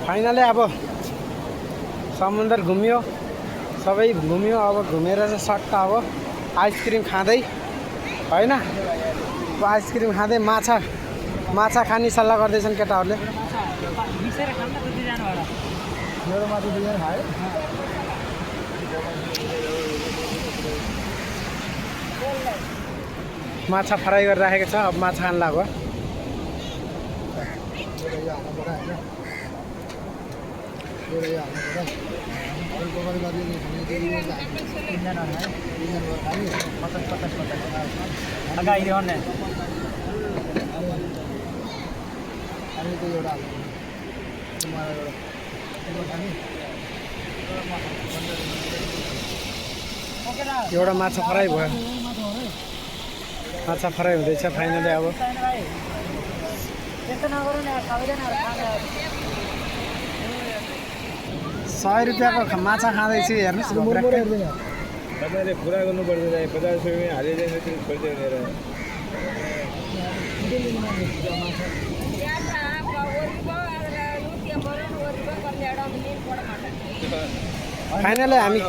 Finally अब समुद्र घुम्यो, सबै घुम्यो। अब घुमेर चाहिँ सट्ट अब आइसक्रिम खाँदै हैन, आइसक्रिम खाँदै माछा खाने सल्लाह गर्दैछन् केटाहरूले। माछा फ्राई गरेर राखेको छ, अब माछा खान लाग्यो। एउटा माछा फ्राई भयो, माछा फ्राई हुँदैछ फाइनली। अब 100 रुपियाँको माछा खाँदैछु, हेर्नुहोस्। तपाईँले पुरा गर्नु पर्दैन, 50 रुपियाँ हालिदिनु पर्दैन। फाइनली हामी